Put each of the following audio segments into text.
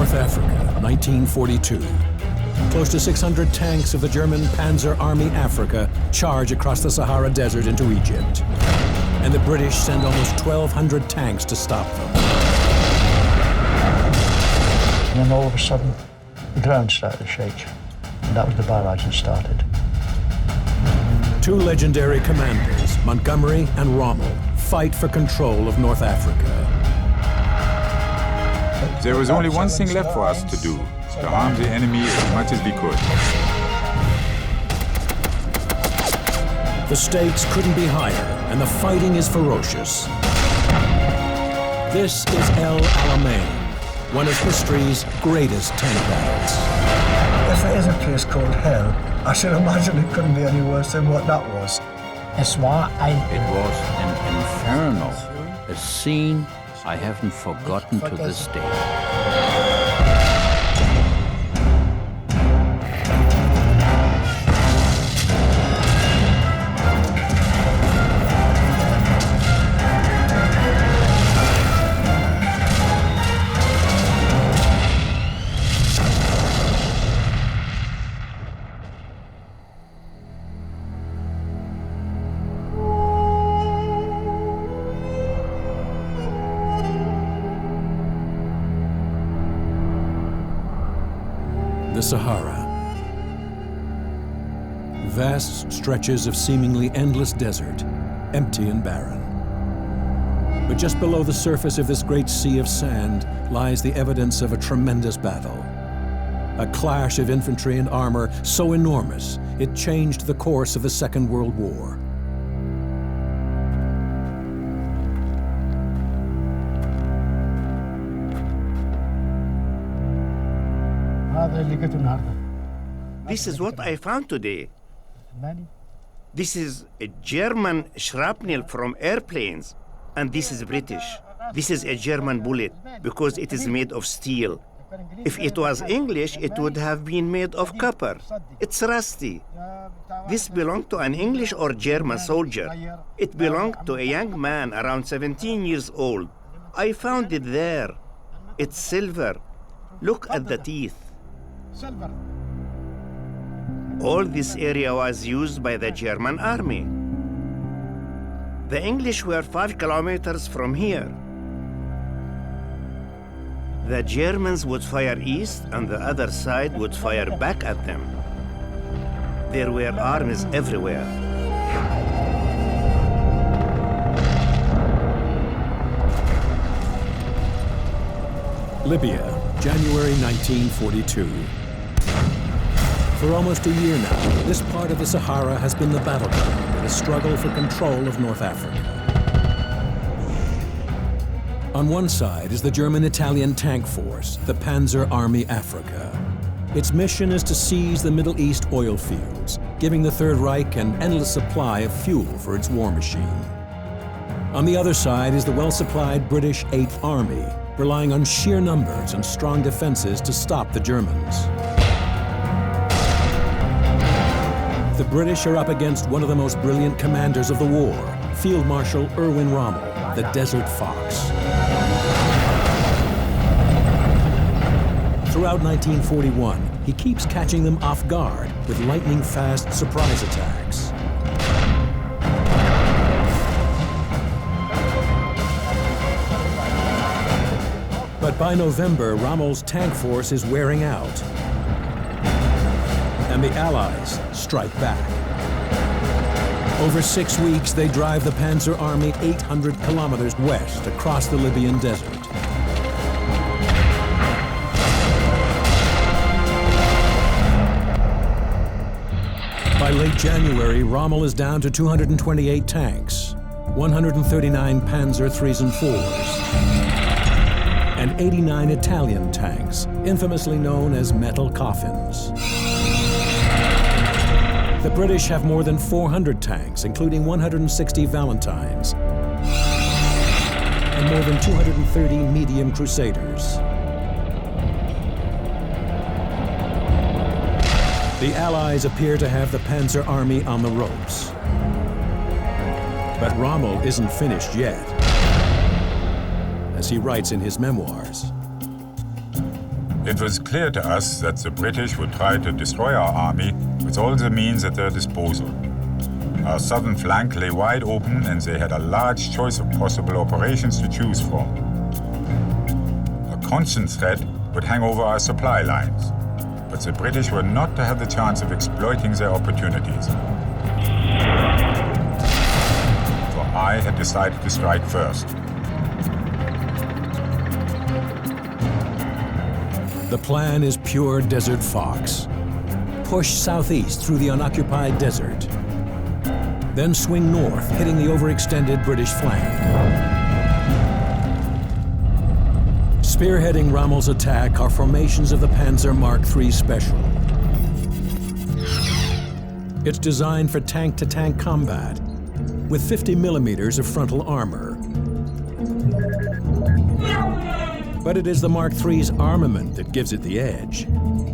North Africa, 1942. Close to 600 tanks of the German Panzer Army Africa charge across the Sahara Desert into Egypt. And the British send almost 1,200 tanks to stop them. And then all of a sudden, the ground started to shake. And that was the barrage that started. Two legendary commanders, Montgomery and Rommel, fight for control of North Africa. There was only one thing left for us to do, to harm the enemy as much as we could. The stakes couldn't be higher, and the fighting is ferocious. This is El Alamein, one of history's greatest tank battles. If there is a place called hell, I should imagine it couldn't be any worse than what that was. It was an inferno, a scene I haven't forgotten to this day. The Sahara. Vast stretches of seemingly endless desert, empty and barren. But just below the surface of this great sea of sand lies the evidence of a tremendous battle. A clash of infantry and armor so enormous, it changed the course of the Second World War. This is what I found today. This is a German shrapnel from airplanes, and this is British. This is a German bullet because it is made of steel. If it was English, it would have been made of copper. It's rusty. This belonged to an English or German soldier. It belonged to a young man around 17 years old. I found it there. It's silver. Look at the teeth. All this area was used by the German army. The English were 5 kilometers from here. The Germans would fire east and the other side would fire back at them. There were armies everywhere. Libya, January 1942. For almost a year now, this part of the Sahara has been the battleground in a struggle for control of North Africa. On one side is the German-Italian tank force, the Panzer Army Africa. Its mission is to seize the Middle East oil fields, giving the Third Reich an endless supply of fuel for its war machine. On the other side is the well-supplied British 8th Army, relying on sheer numbers and strong defenses to stop the Germans. The British are up against one of the most brilliant commanders of the war, Field Marshal Erwin Rommel, the Desert Fox. Throughout 1941, he keeps catching them off guard with lightning-fast surprise attacks. But by November, Rommel's tank force is wearing out, and the Allies strike back. Over 6 weeks, they drive the Panzer Army 800 kilometers west across the Libyan desert. By late January, Rommel is down to 228 tanks, 139 Panzer IIIs and IVs, and 89 Italian tanks, infamously known as metal coffins. The British have more than 400 tanks, including 160 Valentines, and more than 230 medium Crusaders. The Allies appear to have the Panzer Army on the ropes. But Rommel isn't finished yet. As he writes in his memoirs, It was clear to us that the British would try to destroy our army with all the means at their disposal. Our southern flank lay wide open and they had a large choice of possible operations to choose from. A constant threat would hang over our supply lines, but the British were not to have the chance of exploiting their opportunities. So I had decided to strike first. The plan is pure desert fox. Push southeast through the unoccupied desert. Then swing north, hitting the overextended British flank. Spearheading Rommel's attack are formations of the Panzer Mark III Special. It's designed for tank-to-tank combat, with 50 millimeters of frontal armor. But it is the Mark III's armament that gives it the edge,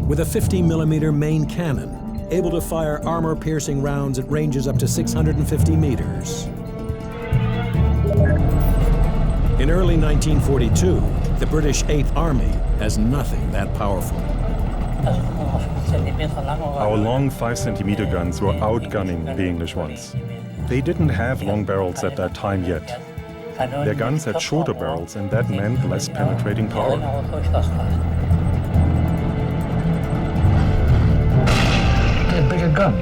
with a 50-millimeter main cannon, able to fire armor-piercing rounds at ranges up to 650 meters. In early 1942, the British 8th Army has nothing that powerful. Our long 5-centimeter guns were outgunning the English ones. They didn't have long barrels at that time yet. Their guns had shorter barrels, and that meant less penetrating power. They had a bigger gun,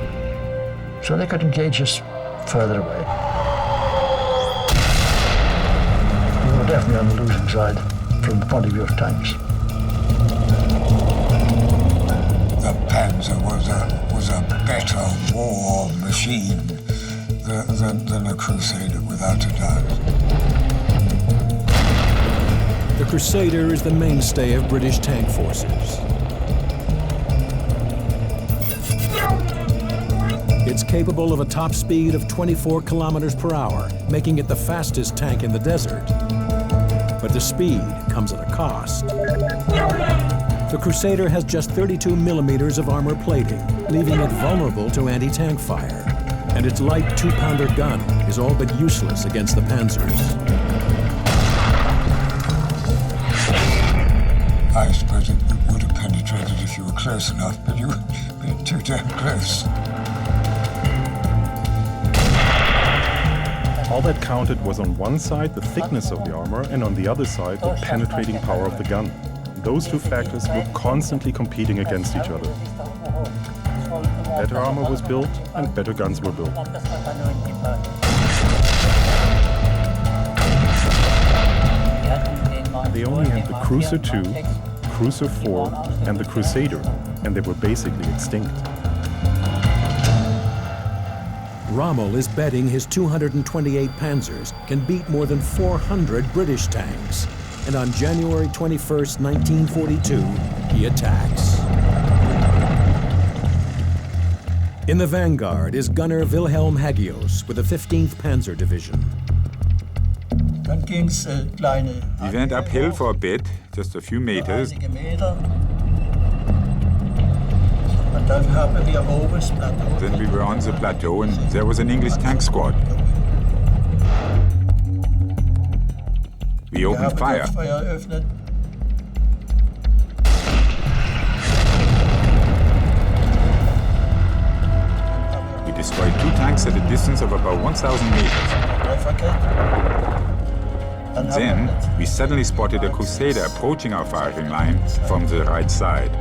so they could engage us further away. We were definitely on the losing side from the point of view of tanks. The Panzer was a better war machine than a Crusader, without a doubt. The Crusader is the mainstay of British tank forces. It's capable of a top speed of 24 kilometers per hour, making it the fastest tank in the desert. But the speed comes at a cost. The Crusader has just 32 millimeters of armor plating, leaving it vulnerable to anti-tank fire. And its light 2-pounder gun is all but useless against the Panzers. I suppose it would have penetrated if you were close enough, but you were too damn close. All that counted was on one side the thickness of the armor, and on the other side the penetrating power of the gun. Those two factors were constantly competing against each other. Better armor was built and better guns were built. They only had the Cruiser II, Cruiser IV, and the Crusader, and they were basically extinct. Rommel is betting his 228 Panzers can beat more than 400 British tanks. And on January 21st, 1942, he attacks. In the vanguard is gunner Wilhelm Hagios with the 15th Panzer Division. We went uphill for a bit, just a few meters. Then we were on the plateau and there was an English tank squad. We opened fire. We destroyed 2 tanks at a distance of about 1,000 meters. And then we suddenly spotted a Crusader approaching our firing line from the right side.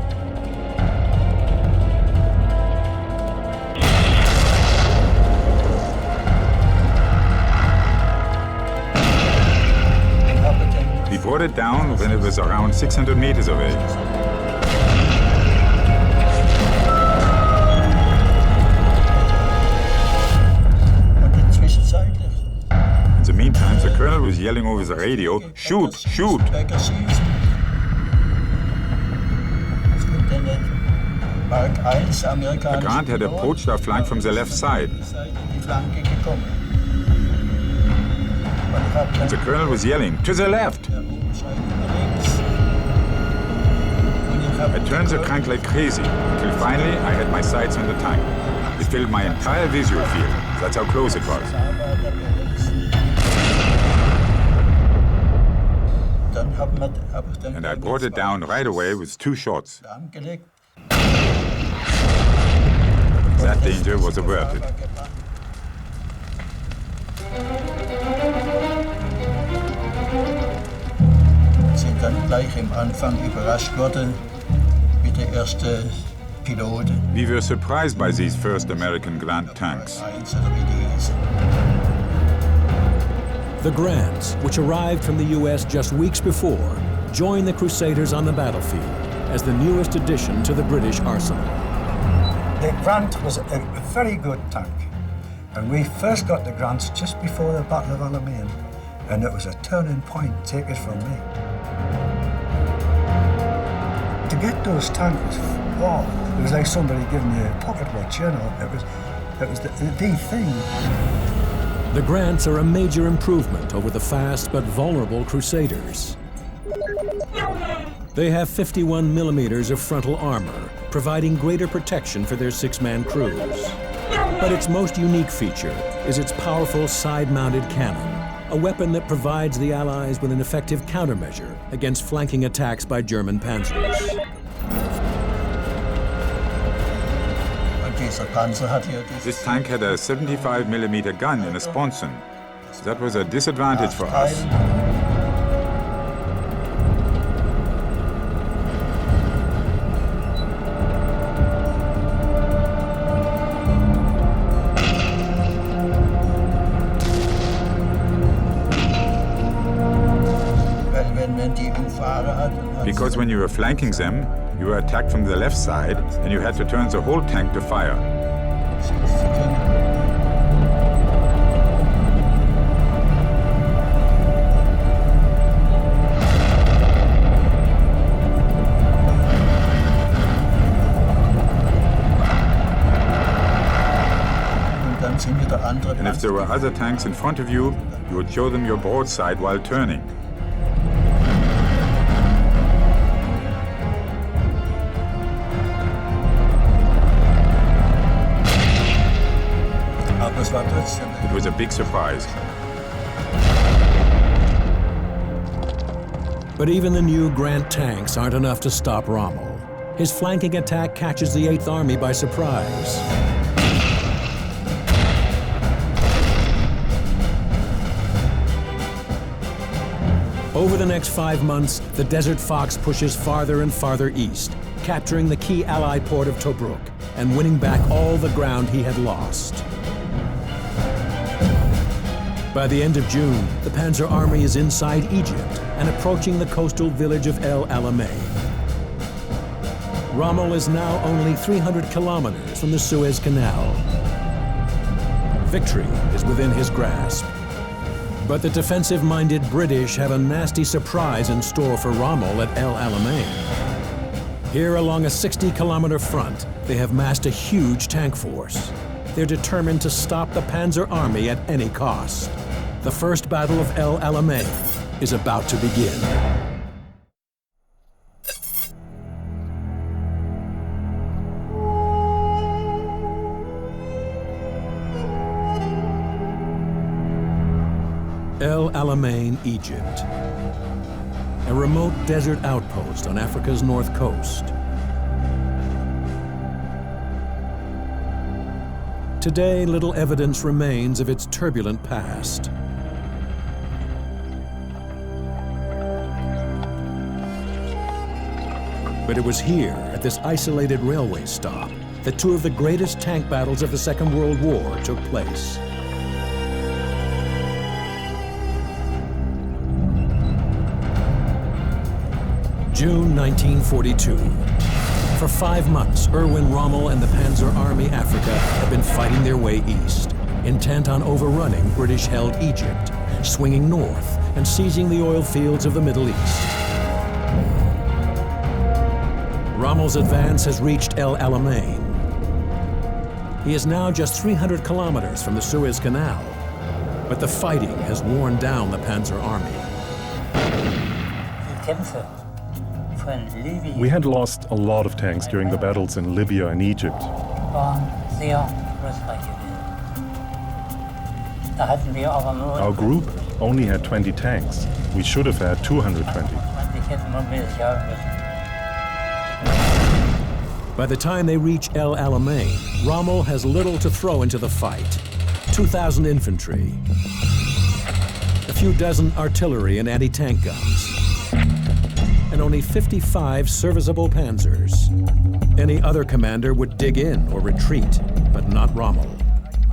We brought it down when it was around 600 meters away. In the meantime, the colonel was yelling over the radio, "Shoot, shoot!" The Grant had approached our flank from the left side. And the colonel was yelling, "To the left!" I turned the crank like crazy, until finally I had my sights on the tank. It filled my entire visual field. That's how close it was. And I brought it down right away with 2 shots. That danger was averted. Sind dann gleich im Anfang überrascht worden mit der ersten Pilote. We were surprised by these first American Grant tanks. The Grants, which arrived from the US just weeks before, joined the Crusaders on the battlefield as the newest addition to the British arsenal. The Grant was a very good tank, and we first got the Grants just before the Battle of Alamein, and it was a turning point, take it from me. To get those tanks, wow, it was like somebody giving you a pocket watch, you know, it was the thing. The Grants are a major improvement over the fast but vulnerable Crusaders. They have 51 millimeters of frontal armor, providing greater protection for their 6-man crews. But its most unique feature is its powerful side-mounted cannon, a weapon that provides the Allies with an effective countermeasure against flanking attacks by German panzers. This tank had a 75mm gun in a sponson. That was a disadvantage for us. Because when you were flanking them, you were attacked from the left side, and you had to turn the whole tank to fire. And if there were other tanks in front of you, you would show them your broadside while turning. It was a big surprise. But even the new Grant tanks aren't enough to stop Rommel. His flanking attack catches the 8th Army by surprise. Over the next 5 months, the Desert Fox pushes farther and farther east, capturing the key Allied port of Tobruk and winning back all the ground he had lost. By the end of June, the Panzer Army is inside Egypt and approaching the coastal village of El Alamein. Rommel is now only 300 kilometers from the Suez Canal. Victory is within his grasp. But the defensive-minded British have a nasty surprise in store for Rommel at El Alamein. Here along a 60-kilometer front, they have massed a huge tank force. They're determined to stop the Panzer Army at any cost. The first battle of El Alamein is about to begin. El Alamein, Egypt. A remote desert outpost on Africa's north coast. Today, little evidence remains of its turbulent past. But it was here, at this isolated railway stop, that 2 of the greatest tank battles of the Second World War took place. June 1942. For 5 months, Erwin Rommel and the Panzer Army Africa have been fighting their way east, intent on overrunning British-held Egypt, swinging north and seizing the oil fields of the Middle East. Rommel's advance has reached El Alamein. He is now just 300 kilometers from the Suez Canal, but the fighting has worn down the Panzer Army. We had lost a lot of tanks during the battles in Libya and Egypt. Our group only had 20 tanks. We should have had 220. By the time they reach El Alamein, Rommel has little to throw into the fight. 2,000 infantry, a few dozen artillery and anti-tank guns, and only 55 serviceable panzers. Any other commander would dig in or retreat, but not Rommel.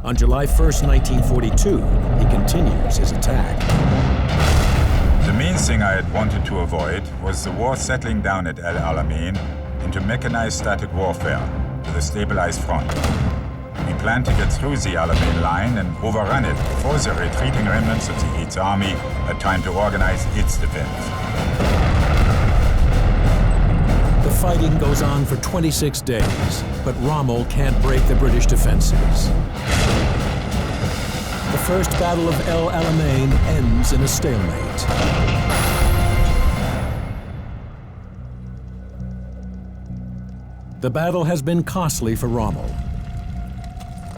On July 1st, 1942, he continues his attack. The main thing I had wanted to avoid was the war settling down at El Alamein into mechanized static warfare with a stabilized front. We planned to get through the Alamein line and overrun it before the retreating remnants of the 8th Army had time to organize its defense. The fighting goes on for 26 days, but Rommel can't break the British defenses. The First Battle of El Alamein ends in a stalemate. The battle has been costly for Rommel.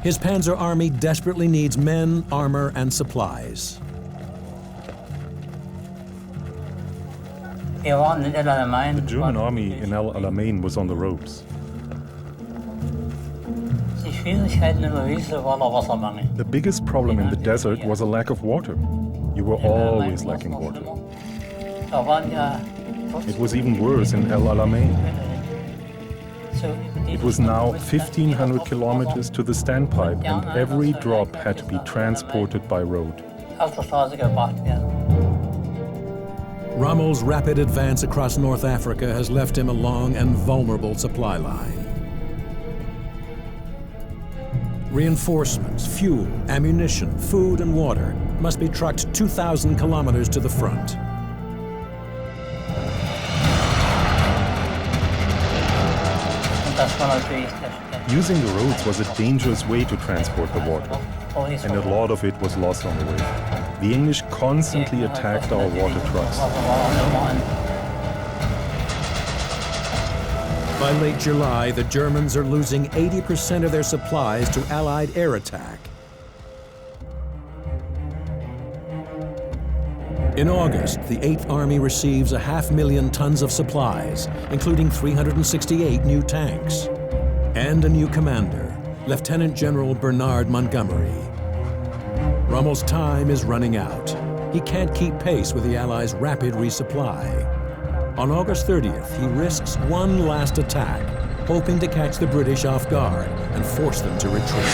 His Panzer Army desperately needs men, armor, and supplies. The German army in El Alamein was on the ropes. The biggest problem in the desert was a lack of water. You were always lacking water. It was even worse in El Alamein. It was now 1,500 kilometers to the standpipe, and every drop had to be transported by road. Rommel's rapid advance across North Africa has left him a long and vulnerable supply line. Reinforcements, fuel, ammunition, food, and water must be trucked 2,000 kilometers to the front. Using the roads was a dangerous way to transport the water, and a lot of it was lost on the way. The English constantly attacked our water trucks. By late July, the Germans are losing 80% of their supplies to Allied air attack. In August, the 8th Army receives 500,000 tons of supplies, including 368 new tanks, and a new commander, Lieutenant General Bernard Montgomery. Rommel's time is running out. He can't keep pace with the Allies' rapid resupply. On August 30th, he risks one last attack, hoping to catch the British off guard and force them to retreat.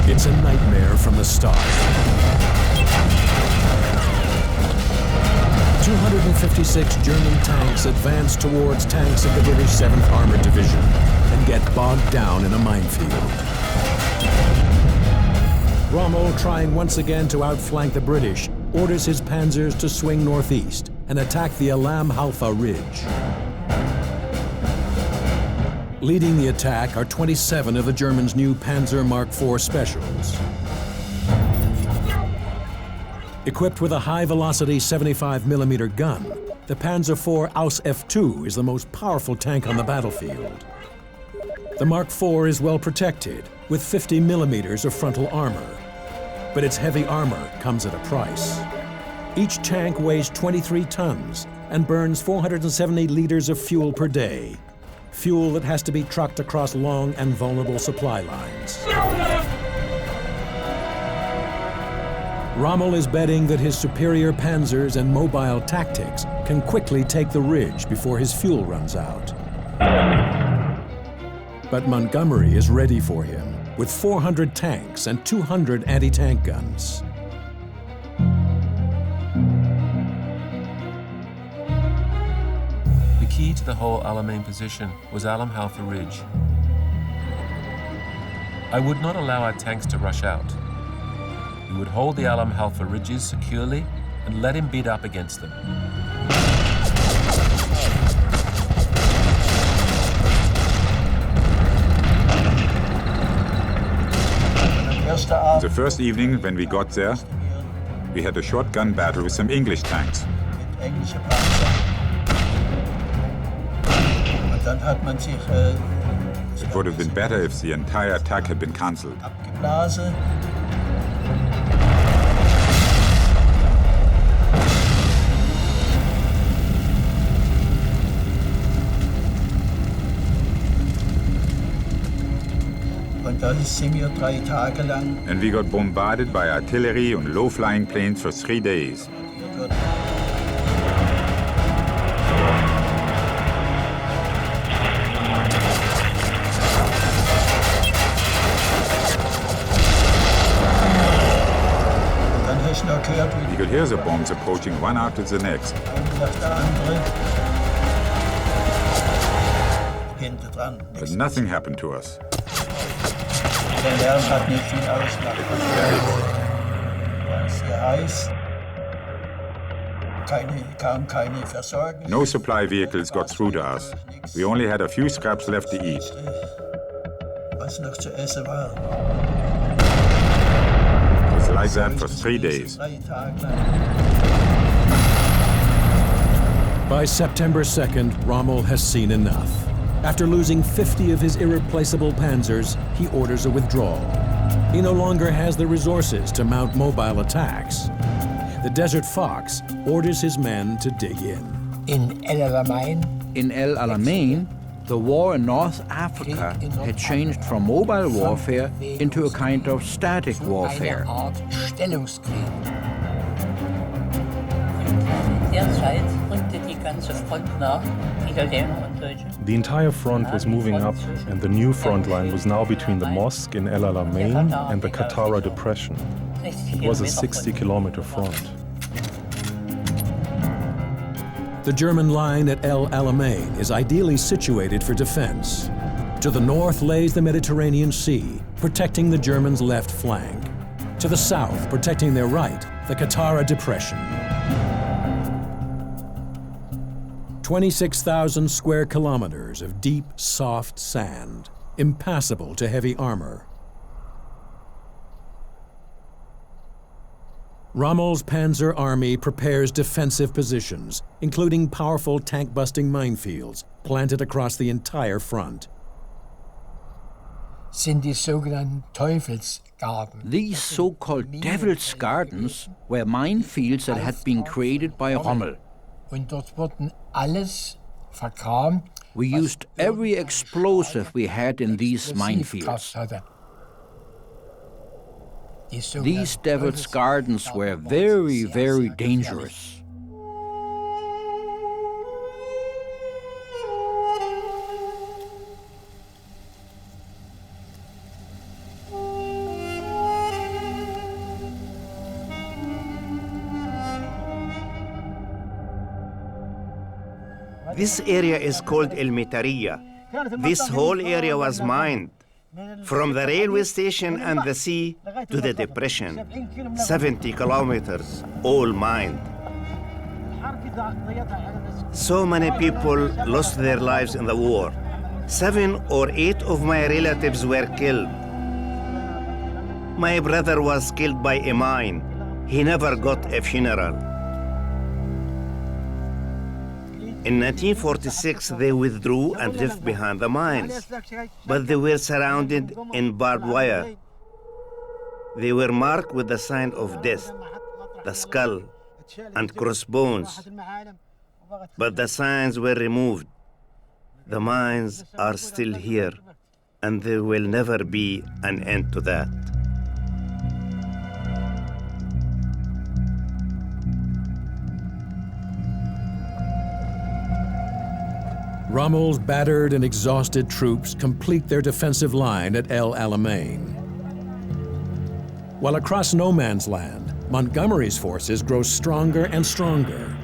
It's a nightmare from the start. 256 German tanks advance towards tanks of the British 7th Armored Division and get bogged down in a minefield. Rommel, trying once again to outflank the British, orders his panzers to swing northeast and attack the Alam Halfa Ridge. Leading the attack are 27 of the Germans' new Panzer Mark IV Specials. Equipped with a high-velocity 75mm gun, the Panzer IV Aus F2 is the most powerful tank on the battlefield. The Mark IV is well protected, with 50mm of frontal armor. But its heavy armor comes at a price. Each tank weighs 23 tons and burns 470 liters of fuel per day. Fuel that has to be trucked across long and vulnerable supply lines. Rommel is betting that his superior panzers and mobile tactics can quickly take the ridge before his fuel runs out. But Montgomery is ready for him, with 400 tanks and 200 anti-tank guns. The key to the whole Alamein position was Alam Halfa Ridge. I would not allow our tanks to rush out. We would hold the Alam Halfa ridges securely and let him beat up against them. The first evening when we got there, we had a shotgun battle with some English tanks. It would have been better if the entire attack had been cancelled. Da sind wir 3 Tage lang. And we got bombarded by artillery and low-flying planes for 3 days. You could hear the bombs approaching one after the next. But nothing happened to us. No supply vehicles got through to us. We only had a few scraps left to eat. It was like that for 3 days. By September 2nd, Rommel has seen enough. After losing 50 of his irreplaceable panzers, he orders a withdrawal. He no longer has the resources to mount mobile attacks. The Desert Fox orders his men to dig in. In El Alamein, the war in North Africa had changed from mobile warfare into a kind of static warfare. The entire front was moving up, and the new front line was now between the mosque in El Alamein and the Qattara Depression. It was a 60-kilometer front. The German line at El Alamein is ideally situated for defense. To the north lays the Mediterranean Sea, protecting the Germans' left flank. To the south, protecting their right, the Qattara Depression. 26,000 square kilometers of deep, soft sand, impassable to heavy armor. Rommel's Panzer Army prepares defensive positions, including powerful tank-busting minefields planted across the entire front. These so-called Devil's Gardens were minefields that had been created by Rommel. We used every explosive we had in these minefields. These Devil's Gardens were very, very dangerous. This area is called El Mitariya. This whole area was mined. From the railway station and the sea to the depression, 70 kilometers, all mined. So many people lost their lives in the war. 7 or 8 of my relatives were killed. My brother was killed by a mine. He never got a funeral. In 1946, they withdrew and left behind the mines, but they were surrounded in barbed wire. They were marked with the sign of death, the skull, and crossbones, but the signs were removed. The mines are still here, and there will never be an end to that. Rommel's battered and exhausted troops complete their defensive line at El Alamein. While across no man's land, Montgomery's forces grow stronger and stronger.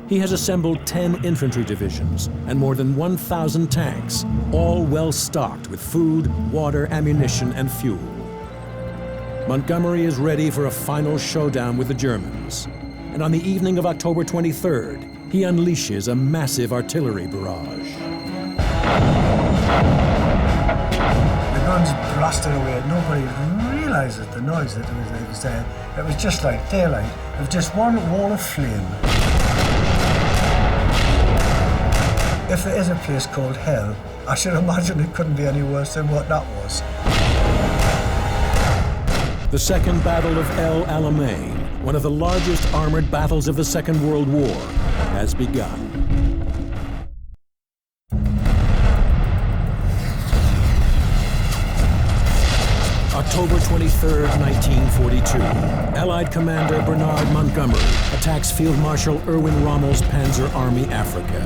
He has assembled 10 infantry divisions and more than 1,000 tanks, all well stocked with food, water, ammunition, and fuel. Montgomery is ready for a final showdown with the Germans. And on the evening of October 23rd, he unleashes a massive artillery barrage. The guns blasted away. Nobody realized the noise that was there. It was just like daylight. It was just one wall of flame. If there is a place called hell, I should imagine it couldn't be any worse than what that was. The Second Battle of El Alamein, one of the largest armored battles of the Second World War, has begun. October 23, 1942, Allied Commander Bernard Montgomery attacks Field Marshal Erwin Rommel's Panzer Army Africa.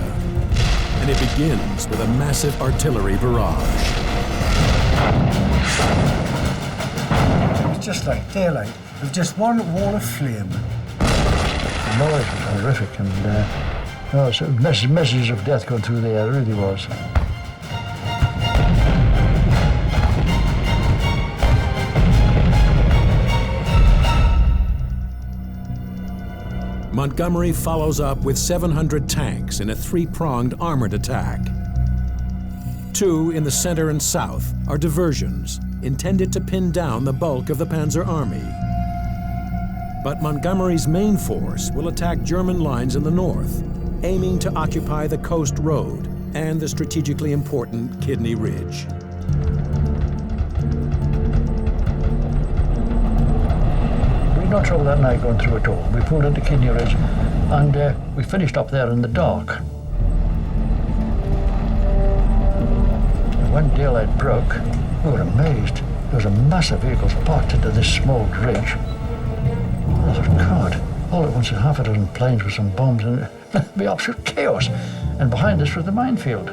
And it begins with a massive artillery barrage. It was just like daylight, with just one wall of flame. The noise was horrific, and so messages of death going through the air, it really was. Montgomery follows up with 700 tanks in a three-pronged armored attack. 2 in the center and south are diversions intended to pin down the bulk of the Panzer Army. But Montgomery's main force will attack German lines in the north, aiming to occupy the Coast Road and the strategically important Kidney Ridge. No trouble that night going through it all. We pulled into Kidney Ridge and we finished up there in the dark. And when daylight broke, we were amazed. There was a mass of vehicles parked into this smoked ridge. I thought, God, all at once half a dozen planes with some bombs and it'd be absolute chaos. And behind us was the minefield.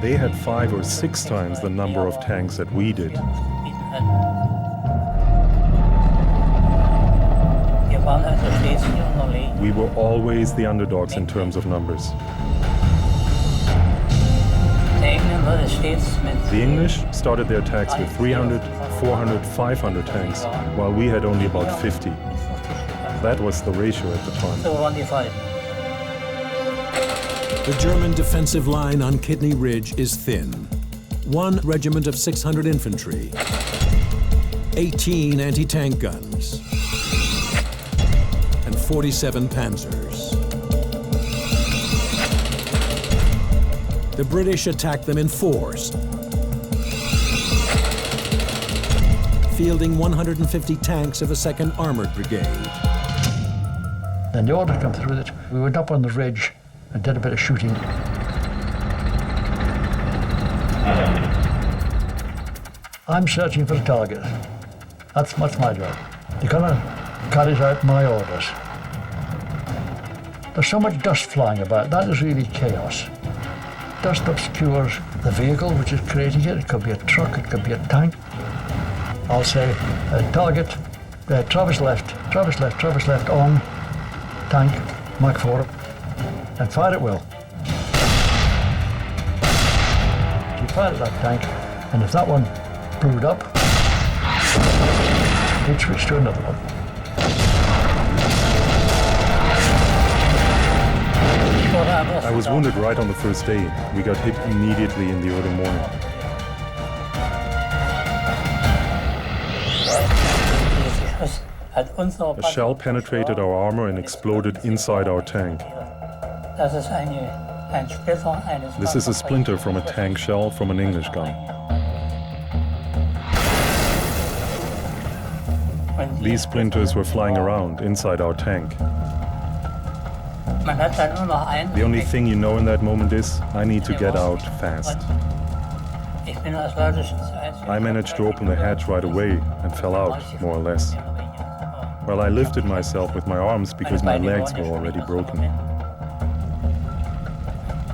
They had 5 or 6 times the number of tanks that we did. We were always the underdogs in terms of numbers. The English started their attacks with 300, 400, 500 tanks, while we had only about 50. That was the ratio at the time. The German defensive line on Kidney Ridge is thin. 1 regiment of 600 infantry, 18 anti-tank guns, and 47 panzers. The British attacked them in force, fielding 150 tanks of the 2nd Armored Brigade. Then the order came through that we went up on the ridge and did a bit of shooting. I'm searching for a target. That's my job. The gunner carries out my orders. There's so much dust flying about, that is really chaos. Dust obscures the vehicle which is creating it. It could be a truck, it could be a tank. I'll say, target, traverse left, on, tank, Mach 4. And fire at will. You fire at that tank, and if that one blew up, you'd switch to another one. I was wounded right on the first day. We got hit immediately in the early morning. A shell penetrated our armor and exploded inside our tank. This is a splinter from a tank shell from an English gun. These splinters were flying around inside our tank. The only thing you know in that moment is, I need to get out fast. I managed to open the hatch right away and fell out, more or less. Well, I lifted myself with my arms because my legs were already broken.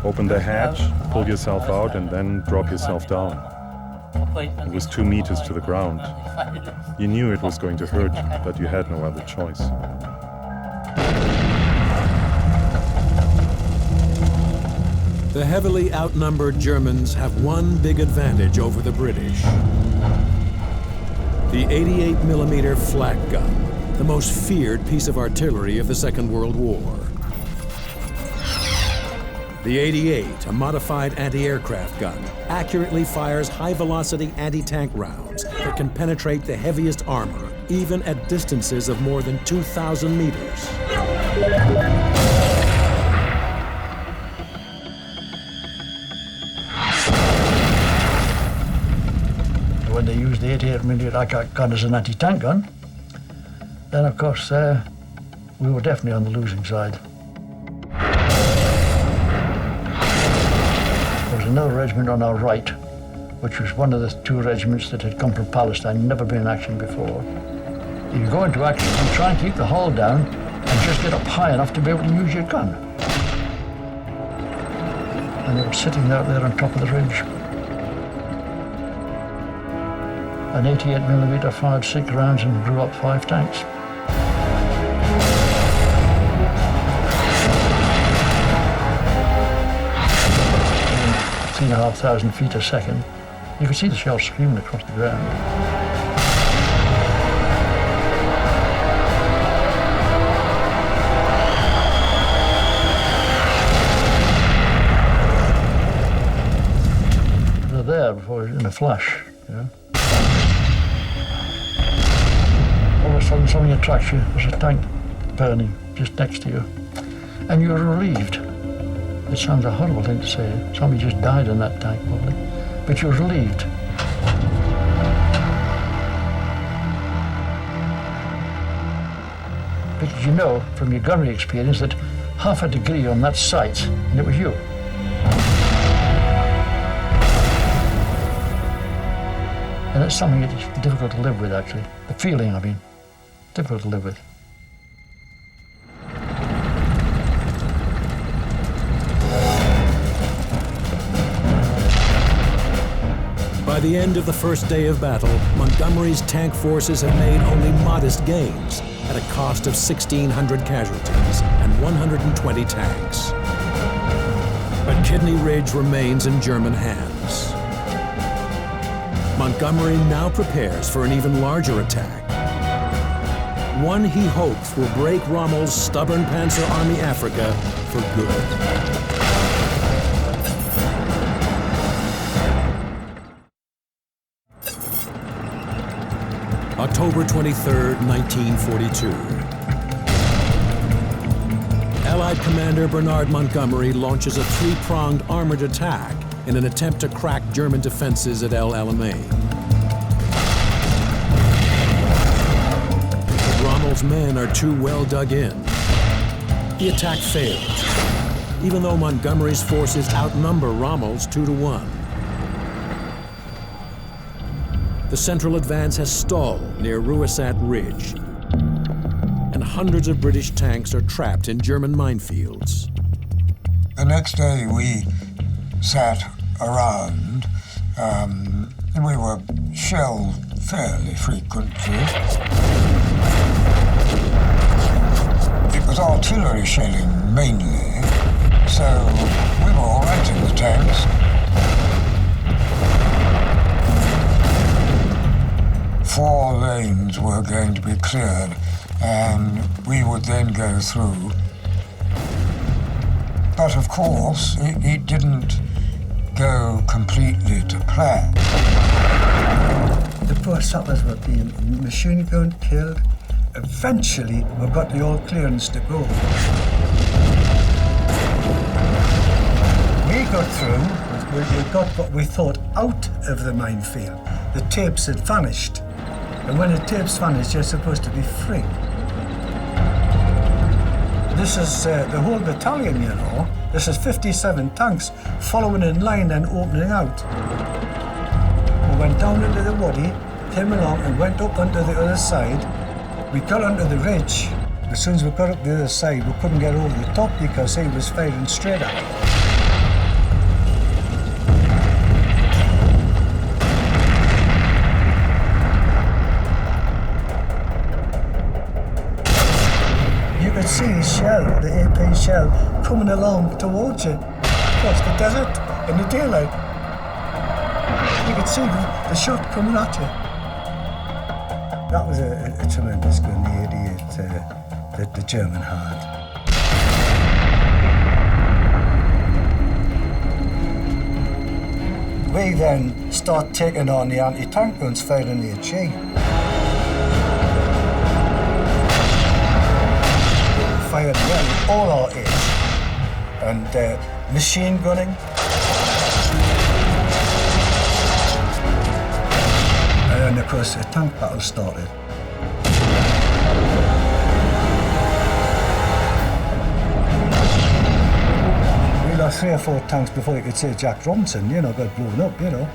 Open the hatch, pull yourself out, and then drop yourself down. It was 2 meters to the ground. You knew it was going to hurt, but you had no other choice. The heavily outnumbered Germans have one big advantage over the British. The 88mm flak gun, the most feared piece of artillery of the Second World War. The 88, a modified anti-aircraft gun, accurately fires high-velocity anti-tank rounds that can penetrate the heaviest armor, even at distances of more than 2,000 meters. When they used the 88mm gun as an anti-tank gun, then of course we were definitely on the losing side. There was another regiment on our right, which was one of the 2 regiments that had come from Palestine, never been in action before. You go into action and try and keep the hull down and just get up high enough to be able to use your gun. And they were sitting out there on top of the ridge. An 88mm fired 6 rounds and blew up 5 tanks. 3,500 feet a second. You could see the shells screaming across the ground. They're there before in a flash, you know. All of a sudden something attracts you. There's a tank burning just next to you. And you're relieved. It sounds a horrible thing to say. Somebody just died in that tank, probably. But you're relieved. Because you know from your gunnery experience that half a degree on that sight, and it was you. And it's something that's difficult to live with, actually. The feeling, I mean, difficult to live with. By the end of the first day of battle, Montgomery's tank forces have made only modest gains at a cost of 1,600 casualties and 120 tanks. But Kidney Ridge remains in German hands. Montgomery now prepares for an even larger attack. One he hopes will break Rommel's stubborn Panzer Army Africa for good. October 23, 1942. Allied Commander Bernard Montgomery launches a 3-pronged armored attack in an attempt to crack German defenses at El Alamein. But Rommel's men are too well dug in. The attack fails, even though Montgomery's forces outnumber Rommel's 2-to-1. The central advance has stalled near Ruisat Ridge, and hundreds of British tanks are trapped in German minefields. The next day we sat around, and we were shelled fairly frequently. It was artillery shelling mainly, so we were all right in the tanks. 4 lanes were going to be cleared, and we would then go through. But of course, it didn't go completely to plan. The poor sappers were being machine gun killed. Eventually, we got the all clearance to go. We got through, we got what we thought out of the minefield. The tapes had vanished. And when the tapes vanish, you're supposed to be free. This is the whole battalion, you know. This is 57 tanks following in line and opening out. We went down into the wadi, came along and went up onto the other side. We got onto the ridge. As soon as we got up the other side, we couldn't get over the top because he was firing straight at us. See the shell, the AP shell, coming along towards you across the desert in the daylight. You could see the shot coming at you. That was a tremendous gun, the 88 that the German had. We then start taking on the anti-tank guns firing the HE. Fired all our age, and machine gunning. And then, of course, a tank battle started. about 3 or 4 tanks before you could say Jack Robinson, you know, got blown up, you know.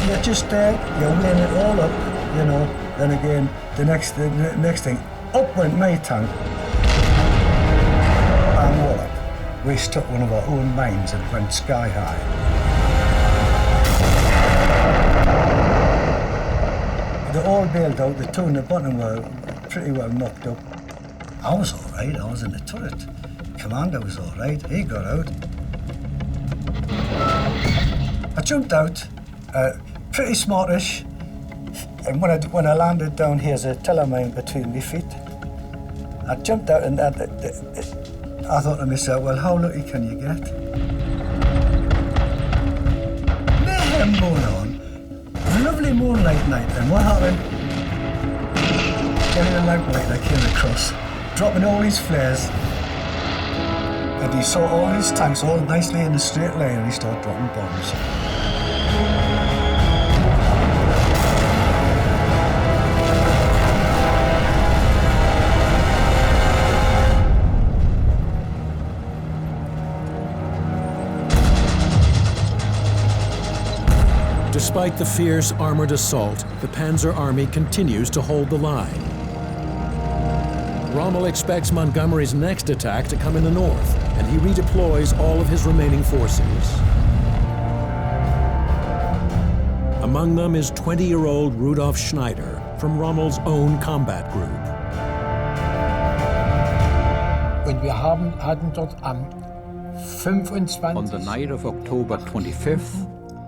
You're just there, you're weighing it all up, you know. Then again, the next thing, up went my tank. And wallop. We struck one of our own mines and it went sky high. They're all bailed out, the 2 in the bottom were pretty well knocked up. I was all right, I was in the turret. Commander was all right, he got out. I jumped out, pretty smartish, and when I landed down here, there's a Alamein between my feet. I jumped out and I thought to myself, well, how lucky can you get? Mayhem going on, lovely moonlight night, and what happened? Getting a lamplight I came across, dropping all these flares, and he saw all his tanks all nicely in a straight line, and he started dropping bombs. Despite the fierce armored assault, the Panzer Army continues to hold the line. Rommel expects Montgomery's next attack to come in the north, and he redeploys all of his remaining forces. Among them is 20-year-old Rudolf Schneider from Rommel's own combat group. Und wir hatten dort am 25. On the night of October 25th,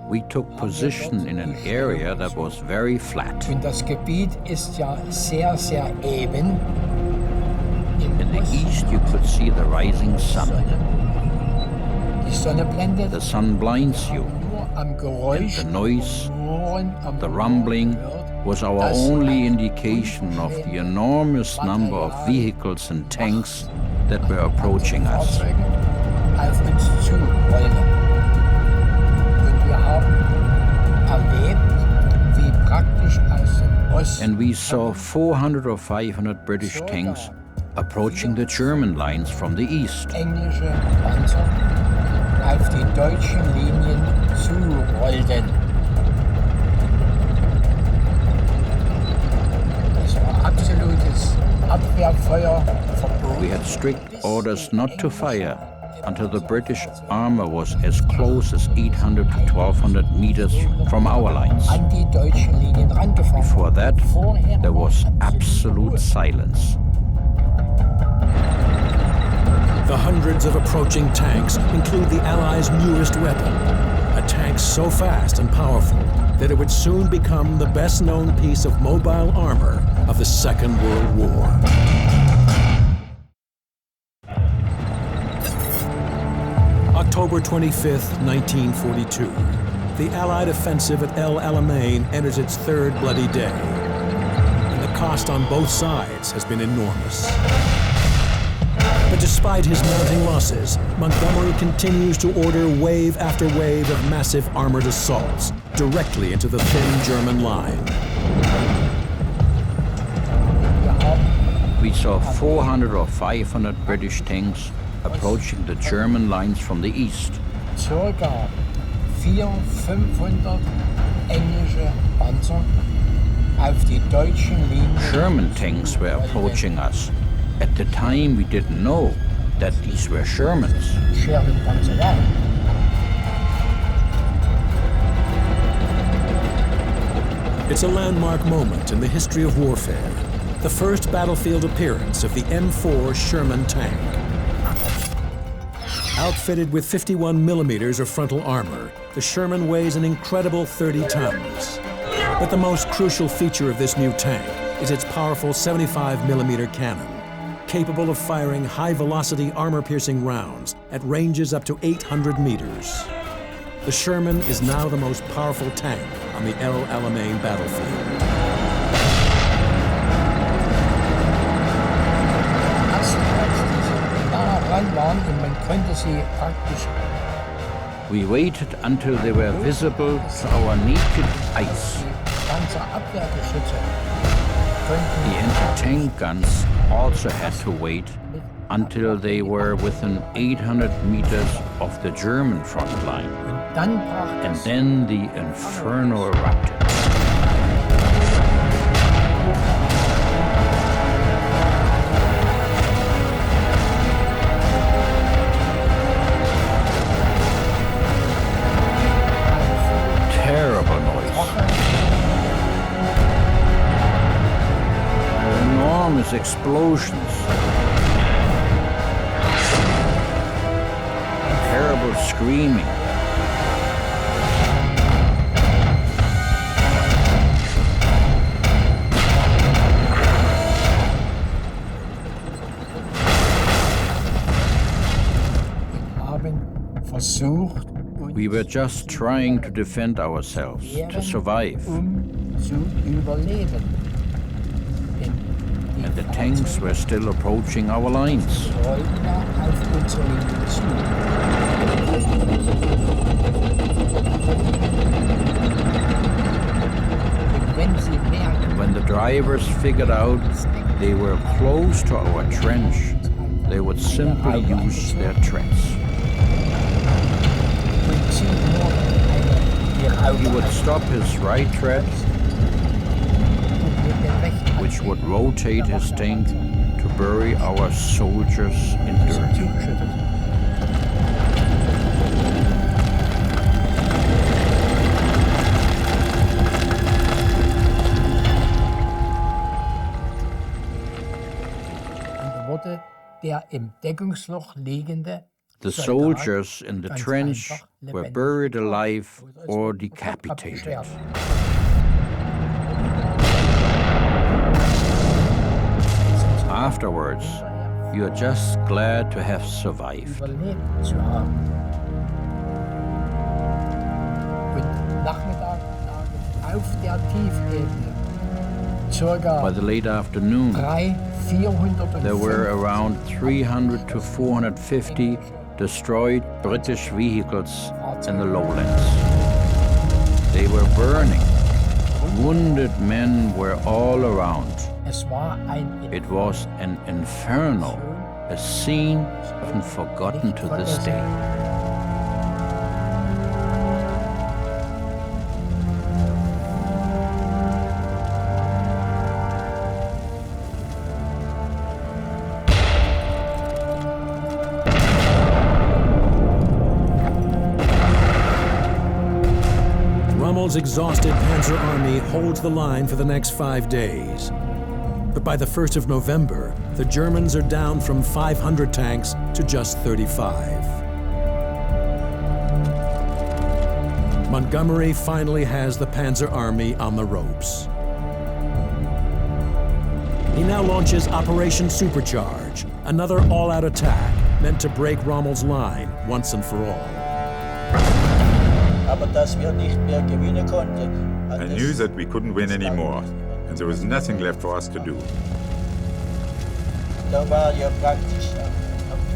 we took position in an area that was very flat. Und das Gebiet ist ja sehr, sehr eben. In the east, you could see the rising sun. Die Sonne blendet. The sun blinds you. Am Geräusch, and the noise, the rumbling, was our only indication of the enormous number of vehicles and tanks that were approaching us. Auf uns zurollen. Und wir haben erlebt, wie praktisch aus dem Osten. And we saw 400 or 500 British tanks approaching the German lines from the east. Englische Panzer auf die deutschen Linien zurollten. Es war absolutes Abwehrfeuer verboten. We had strict orders not to fire until the British armor was as close as 800 to 1200 meters from our lines. An die deutschen Linien rangefahren. Before that, there was absolute silence. The hundreds of approaching tanks include the Allies' newest weapon, a tank so fast and powerful that it would soon become the best-known piece of mobile armor of the Second World War. October 25th, 1942. The Allied offensive at El Alamein enters its third bloody day, and the cost on both sides has been enormous. But despite his mounting losses, Montgomery continues to order wave after wave of massive armored assaults directly into the thin German line. We saw 400 or 500 British tanks approaching the German lines from the east. Circa 400-500 englische Panzer auf die deutschen Linien. German tanks were approaching us. At the time, we didn't know that these were Shermans. Sherman Panzer, ja. It's a landmark moment in the history of warfare, the first battlefield appearance of the M4 Sherman tank. Outfitted with 51 millimeters of frontal armor, the Sherman weighs an incredible 30 tons. But the most crucial feature of this new tank is its powerful 75 millimeter cannon, capable of firing high-velocity armor-piercing rounds at ranges up to 800 meters. The Sherman is now the most powerful tank on the El Alamein battlefield. We waited until they were visible to our naked eyes. The anti-tank guns also had to wait until they were within 800 meters of the German front line. And then the inferno erupted. Terrible noise. Enormous explosions. Terrible screaming. We were just trying to defend ourselves, to survive. And the tanks were still approaching our lines. And when the drivers figured out they were close to our trench, they would simply use their treads. He would stop his right tread, which would rotate his tank to bury our soldiers in dirt. The soldiers in the trench were buried alive or decapitated. Afterwards, you are just glad to have survived. By the late afternoon, there were around 300 to 450 destroyed British vehicles in the lowlands. They were burning. Wounded men were all around. It was an inferno, a scene often forgotten to this day. Rommel's exhausted Panzer Army holds the line for the next 5 days. But by the 1st of November, the Germans are down from 500 tanks to just 35. Montgomery finally has the Panzer Army on the ropes. He now launches Operation Supercharge, another all-out attack meant to break Rommel's line once and for all. I knew that we couldn't win anymore, and there was nothing left for us to do.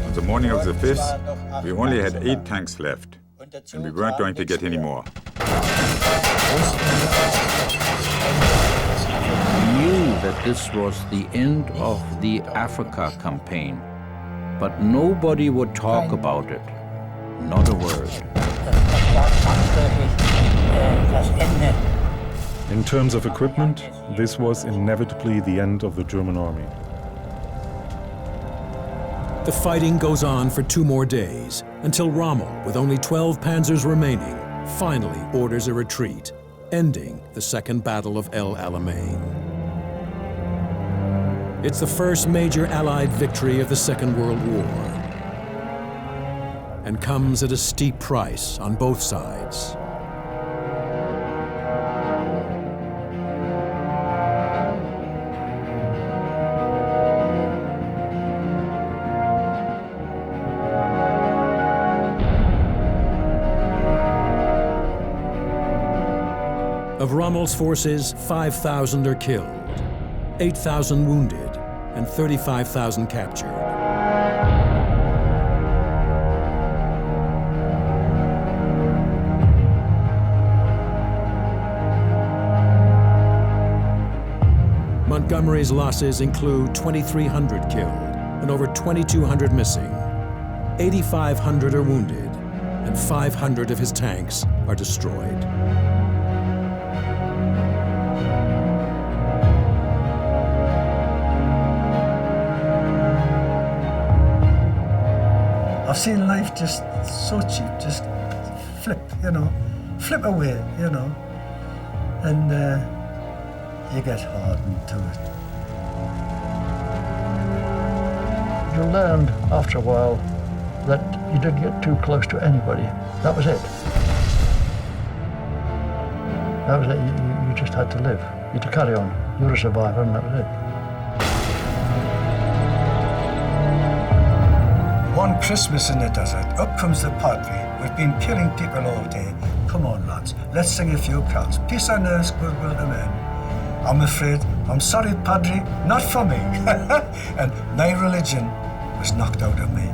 On the morning of the 5th, we only had 8 tanks left, and we weren't going to get any more. We knew that this was the end of the Africa campaign, but nobody would talk about it, not a word. In terms of equipment, this was inevitably the end of the German army. The fighting goes on for 2 more days, until Rommel, with only 12 panzers remaining, finally orders a retreat, ending the Second Battle of El Alamein. It's the first major Allied victory of the Second World War, and comes at a steep price on both sides. Of Rommel's forces, 5,000 are killed, 8,000 wounded, and 35,000 captured. Montgomery's losses include 2,300 killed and over 2,200 missing. 8,500 are wounded, and 500 of his tanks are destroyed. I've seen life just so cheap, just flip, flip away, and you get hardened to it. You learned after a while that you didn't get too close to anybody. That was it. That was it. You just had to live. You had to carry on. You were a survivor, and that was it. One Christmas in the desert, up comes the Padre. We've been killing people all day. Come on, lads, let's sing a few carols. Peace on earth, goodwill to men. I'm afraid, I'm sorry, Padre, not for me. And my religion was knocked out of me.